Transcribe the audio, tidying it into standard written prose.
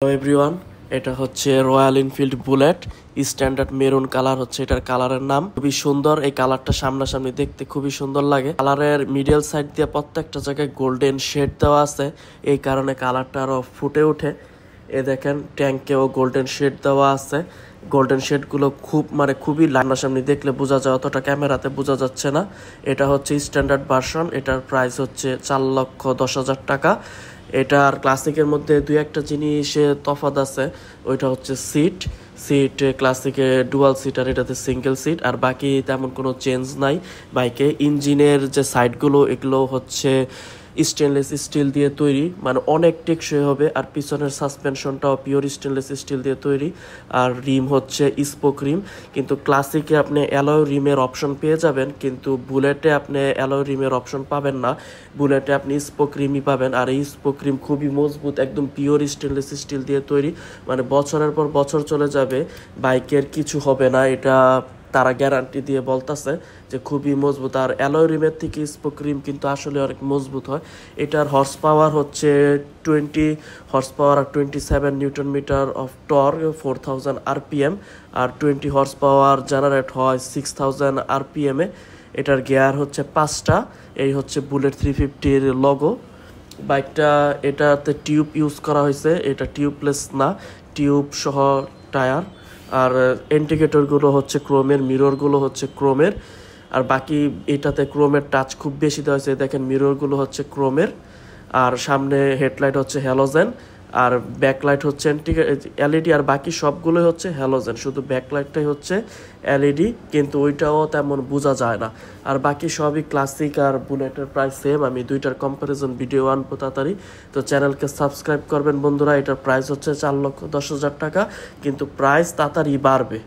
Hello everyone, এটা হচ্ছে royal Enfield bullet standard maroon colour হচ্ছে এটার কালারের নাম। খুবই সুন্দর, এই কালারটা সামনাসামনি দেখতে খুবই সুন্দর লাগে। কালারের মিডল সাইড দিয়ে প্রত্যেকটা জায়গায় গোল্ডেন শেড দেওয়া আছে, এই কারণে কালারটা আরো ফুটে ওঠে। এ দেখেন ট্যাঙ্কেও গোল্ডেন শেড দেওয়া আছে। গোল্ডেন শেডগুলো খুবই সামনাসামনি দেখলে বোঝা যায়, অতটা ক্যামেরাতে বোঝা যাচ্ছে না। এটা হচ্ছে স্ট্যান্ডার্ড ভার্সন, এটার প্রাইস হচ্ছে 4,10,000 টাকা। এটার ক্লাসিকের মধ্যে দুই একটা জিনিসে তফাৎ আছে, ওইটা হচ্ছে সিট ক্লাসিকে ডুয়াল সিট আর এটাতে সিঙ্গেল সিট, আর বাকি তেমন কোনো চেঞ্জ নাই বাইকে। ইঞ্জিনের যে সাইডগুলো এগুলো হচ্ছে স্টেনলেস স্টিল দিয়ে তৈরি, মানে অনেক টেকসই হবে। আর পিছনের সাসপেনশনটাও পিওর স্টেনলেস স্টিল দিয়ে তৈরি। আর রিম হচ্ছে স্পোক রিম, কিন্তু ক্লাসিকে আপনি অ্যালয় রিমের অপশন পেয়ে যাবেন, কিন্তু বুলেটে আপনি অ্যালয় রিমের অপশন পাবেন না। বুলেটে আপনি স্পোক রিমই পাবেন, আর এই স্পোক রিম খুবই মজবুত, একদম পিওর স্টেনলেস স্টিল দিয়ে তৈরি, মানে বছরের পর বছর চলে যাবে, বাইকের কিছু হবে না। এটা তারা গ্যারান্টি দিয়ে বলতেছে যে খুবই মজবুত। আর অ্যালয় রিমের থেকে স্পোক রিম কিন্তু আসলে অনেক মজবুত হয়। এটার হর্স পাওয়ার হচ্ছে 20 হর্স পাওয়ার আর 27 newton metre of torque, 4000 RPM, আর 20 হর্স পাওয়ার জেনারেট হয় 6000 আরপিএমে। এটার গিয়ার হচ্ছে 5টা। এই হচ্ছে বুলেট 350-র লগো বাইকটা। এটাতে টিউব ইউজ করা হয়েছে, এটা টিউবলেস না, টিউব সহ টায়ার। আর ইন্ডিকেটরগুলো হচ্ছে ক্রোমের, মিররগুলো হচ্ছে ক্রোমের, আর বাকি এটাতে ক্রোমের টাচ খুব বেশি দেওয়া হয়েছে। দেখেন মিররগুলো হচ্ছে ক্রোমের, আর সামনে হেডলাইট হচ্ছে হ্যালোজেন, আর ব্যাকলাইট হচ্ছে এলইডি, আর বাকি সবগুলোই হচ্ছে হ্যালোজেন, শুধু ব্যাকলাইটটাই হচ্ছে এলইডি, কিন্তু ওইটাও তেমন বোঝা যায় না। আর বাকি সবই ক্লাসিক আর বুলেটের প্রাইস সেম। আমি দুইটার কম্পারিজন ভিডিও আনবো তাড়াতাড়ি, তো চ্যানেলকে সাবস্ক্রাইব করবেন বন্ধুরা। এটার প্রাইস হচ্ছে 4,10,000 টাকা, কিন্তু প্রাইস তাড়াতাড়ি বাড়বে।